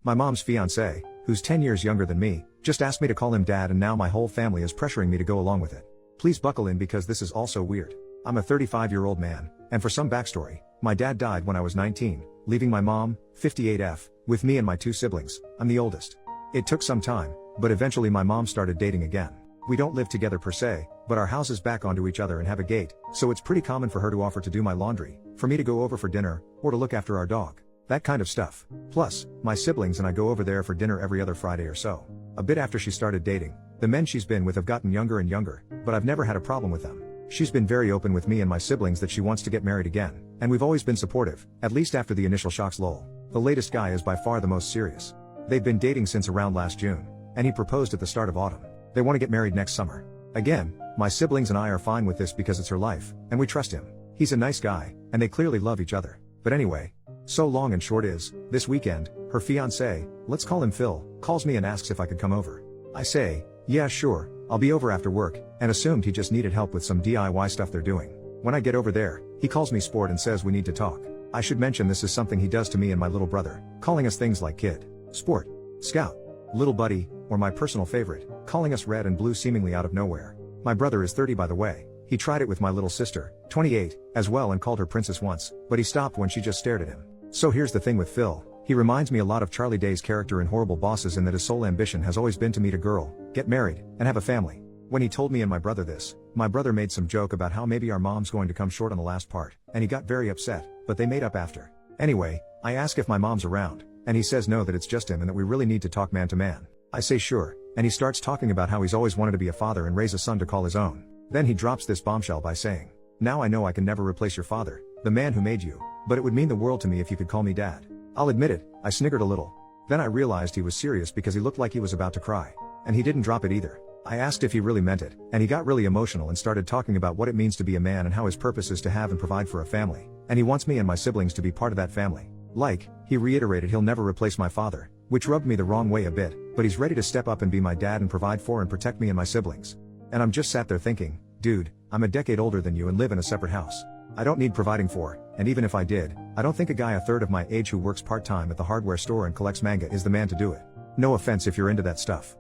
My mom's fiancé, who's 10 years younger than me, just asked me to call him dad, and now my whole family is pressuring me to go along with it. Please buckle in because this is also weird. I'm a 35-year-old man, and for some backstory, my dad died when I was 19, leaving my mom, 58F, with me and my 2 siblings. I'm the oldest. It took some time, but eventually my mom started dating again. We don't live together per se, but our houses back onto each other and have a gate, so it's pretty common for her to offer to do my laundry, for me to go over for dinner, or to look after our dog. That kind of stuff. Plus, my siblings and I go over there for dinner every other Friday or so. A bit after she started dating, the men she's been with have gotten younger and younger, but I've never had a problem with them. She's been very open with me and my siblings that she wants to get married again, and we've always been supportive, at least after the initial shocks. Lol. The latest guy is by far the most serious. They've been dating since around last June, and he proposed at the start of autumn. They want to get married next summer. Again, my siblings and I are fine with this because it's her life, and we trust him. He's a nice guy, and they clearly love each other. But anyway, so long and short is, this weekend, her fiancé, let's call him Phil, calls me and asks if I could come over. I say, yeah sure, I'll be over after work, and assumed he just needed help with some DIY stuff they're doing. When I get over there, he calls me sport and says we need to talk. I should mention this is something he does to me and my little brother, calling us things like kid, sport, scout, little buddy, or my personal favorite, calling us red and blue seemingly out of nowhere. My brother is 30 by the way. He tried it with my little sister, 28, as well, and called her princess once, but he stopped when she just stared at him. So here's the thing with Phil, he reminds me a lot of Charlie Day's character in Horrible Bosses in that his sole ambition has always been to meet a girl, get married, and have a family. When he told me and my brother this, my brother made some joke about how maybe our mom's going to come short on the last part, and he got very upset, but they made up after. Anyway, I ask if my mom's around, and he says no, that it's just him and that we really need to talk man to man. I say sure, and he starts talking about how he's always wanted to be a father and raise a son to call his own. Then he drops this bombshell by saying, now I know I can never replace your father, the man who made you, but it would mean the world to me if you could call me dad. I'll admit it, I sniggered a little. Then I realized he was serious because he looked like he was about to cry. And he didn't drop it either. I asked if he really meant it, and he got really emotional and started talking about what it means to be a man and how his purpose is to have and provide for a family, and he wants me and my siblings to be part of that family. Like, he reiterated he'll never replace my father, which rubbed me the wrong way a bit, but he's ready to step up and be my dad and provide for and protect me and my siblings. And I'm just sat there thinking, dude, I'm a decade older than you and live in a separate house. I don't need providing for, and even if I did, I don't think a guy a third of my age who works part-time at the hardware store and collects manga is the man to do it. No offense if you're into that stuff.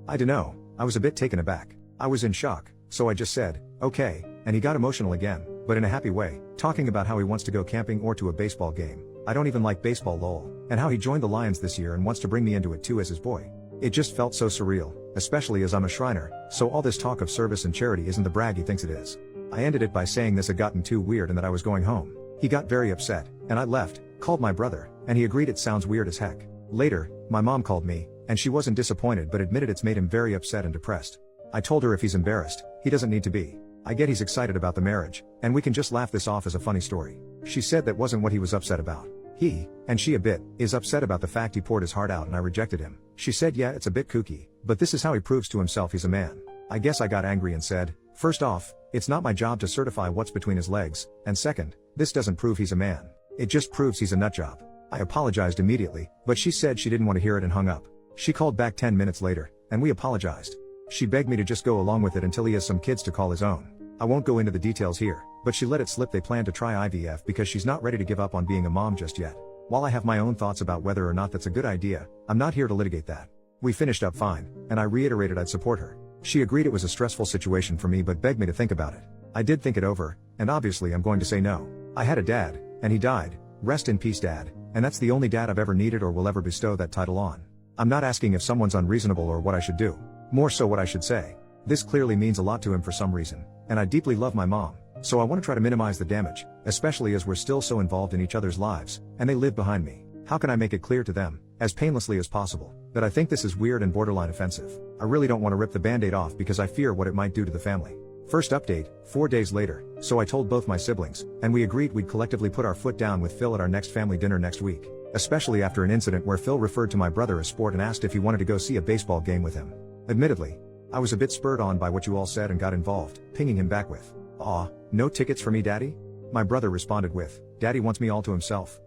I dunno, I was a bit taken aback. I was in shock, so I just said, okay, and he got emotional again, but in a happy way, talking about how he wants to go camping or to a baseball game. I don't even like baseball lol, and how he joined the Lions this year and wants to bring me into it too as his boy. It just felt so surreal, especially as I'm a Shriner, so all this talk of service and charity isn't the brag he thinks it is. I ended it by saying this had gotten too weird and that I was going home. He got very upset, and I left, called my brother, and he agreed it sounds weird as heck. Later, my mom called me, and she wasn't disappointed but admitted it's made him very upset and depressed. I told her if he's embarrassed, he doesn't need to be. I get he's excited about the marriage, and we can just laugh this off as a funny story. She said that wasn't what he was upset about. He, and she a bit, is upset about the fact he poured his heart out and I rejected him. She said yeah, it's a bit kooky, but this is how he proves to himself he's a man. I guess I got angry and said, first off, it's not my job to certify what's between his legs, and second, this doesn't prove he's a man. It just proves he's a nutjob. I apologized immediately, but she said she didn't want to hear it and hung up. She called back 10 minutes later, and we apologized. She begged me to just go along with it until he has some kids to call his own. I won't go into the details here, but she let it slip they plan to try IVF because she's not ready to give up on being a mom just yet. While I have my own thoughts about whether or not that's a good idea, I'm not here to litigate that. We finished up fine, and I reiterated I'd support her. She agreed it was a stressful situation for me but begged me to think about it. I did think it over, and obviously I'm going to say no. I had a dad, and he died. Rest in peace dad, and that's the only dad I've ever needed or will ever bestow that title on. I'm not asking if someone's unreasonable or what I should do. More so what I should say. This clearly means a lot to him for some reason, and I deeply love my mom, so I want to try to minimize the damage, especially as we're still so involved in each other's lives, and they live behind me. How can I make it clear to them, as painlessly as possible, that I think this is weird and borderline offensive? I really don't want to rip the band-aid off because I fear what it might do to the family. First update, 4 days later, so I told both my siblings, and we agreed we'd collectively put our foot down with Phil at our next family dinner next week, especially after an incident where Phil referred to my brother as sport and asked if he wanted to go see a baseball game with him. Admittedly, I was a bit spurred on by what you all said and got involved, pinging him back with, "Aw, no tickets for me daddy?" My brother responded with, "Daddy wants me all to himself."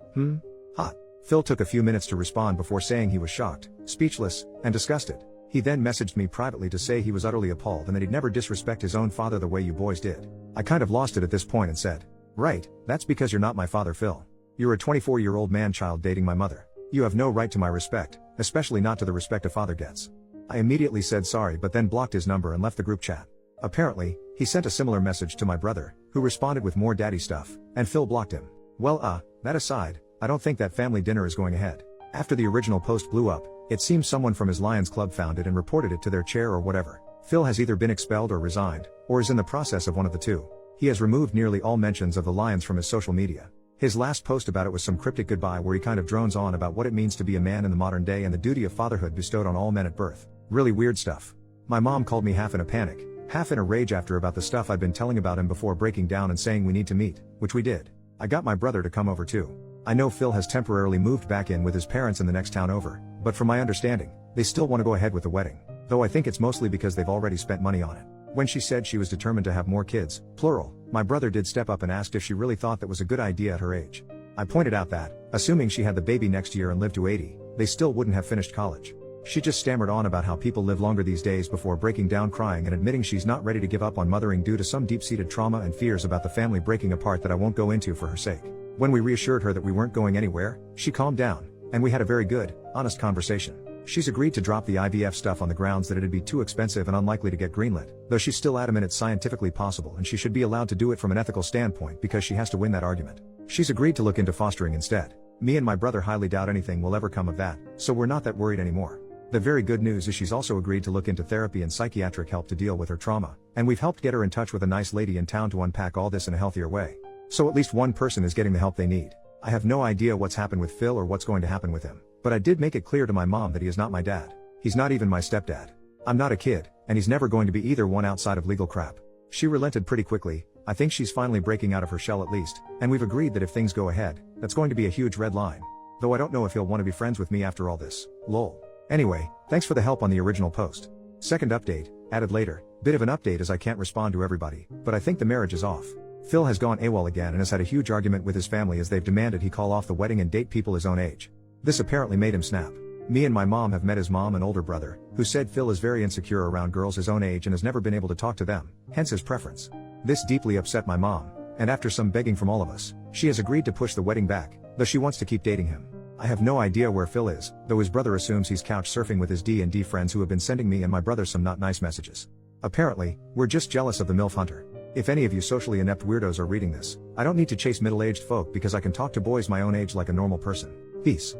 Hot. Phil took a few minutes to respond before saying he was shocked, speechless, and disgusted. He then messaged me privately to say he was utterly appalled and that he'd never disrespect his own father the way you boys did. I kind of lost it at this point and said, "Right, that's because you're not my father Phil. You're a 24-year-old man-child dating my mother. You have no right to my respect, especially not to the respect a father gets. I immediately said sorry but then blocked his number and left the group chat. Apparently, he sent a similar message to my brother, who responded with more daddy stuff, and Phil blocked him. Well that aside, I don't think that family dinner is going ahead. After the original post blew up, it seems someone from his Lions Club found it and reported it to their chair or whatever. Phil has either been expelled or resigned, or is in the process of one of the two. He has removed nearly all mentions of the Lions from his social media. His last post about it was some cryptic goodbye where he kind of drones on about what it means to be a man in the modern day and the duty of fatherhood bestowed on all men at birth. Really weird stuff. My mom called me half in a panic, half in a rage after about the stuff I'd been telling about him before breaking down and saying we need to meet, which we did. I got my brother to come over too. I know Phil has temporarily moved back in with his parents in the next town over, but from my understanding, they still want to go ahead with the wedding. Though I think it's mostly because they've already spent money on it. When she said she was determined to have more kids, plural, my brother did step up and asked if she really thought that was a good idea at her age. I pointed out that, assuming she had the baby next year and lived to 80, they still wouldn't have finished college. She just stammered on about how people live longer these days before breaking down crying and admitting she's not ready to give up on mothering due to some deep-seated trauma and fears about the family breaking apart that I won't go into for her sake. When we reassured her that we weren't going anywhere, she calmed down, and we had a very good, honest conversation. She's agreed to drop the IVF stuff on the grounds that it'd be too expensive and unlikely to get greenlit, though she's still adamant it's scientifically possible and she should be allowed to do it from an ethical standpoint because she has to win that argument. She's agreed to look into fostering instead. Me and my brother highly doubt anything will ever come of that, so we're not that worried anymore. The very good news is she's also agreed to look into therapy and psychiatric help to deal with her trauma, and we've helped get her in touch with a nice lady in town to unpack all this in a healthier way. So at least one person is getting the help they need. I have no idea what's happened with Phil or what's going to happen with him, but I did make it clear to my mom that he is not my dad. He's not even my stepdad. I'm not a kid, and he's never going to be either one outside of legal crap. She relented pretty quickly. I think she's finally breaking out of her shell at least, and we've agreed that if things go ahead, that's going to be a huge red line. Though I don't know if he'll want to be friends with me after all this. Lol. Anyway, thanks for the help on the original post. Second update, added later. Bit of an update as I can't respond to everybody, but I think the marriage is off. Phil has gone AWOL again and has had a huge argument with his family as they've demanded he call off the wedding and date people his own age. This apparently made him snap. Me and my mom have met his mom and older brother, who said Phil is very insecure around girls his own age and has never been able to talk to them, hence his preference. This deeply upset my mom, and after some begging from all of us, she has agreed to push the wedding back, though she wants to keep dating him. I have no idea where Phil is, though his brother assumes he's couch surfing with his D&D friends who have been sending me and my brother some not nice messages. Apparently, we're just jealous of the MILF hunter. If any of you socially inept weirdos are reading this, I don't need to chase middle-aged folk because I can talk to boys my own age like a normal person. Peace.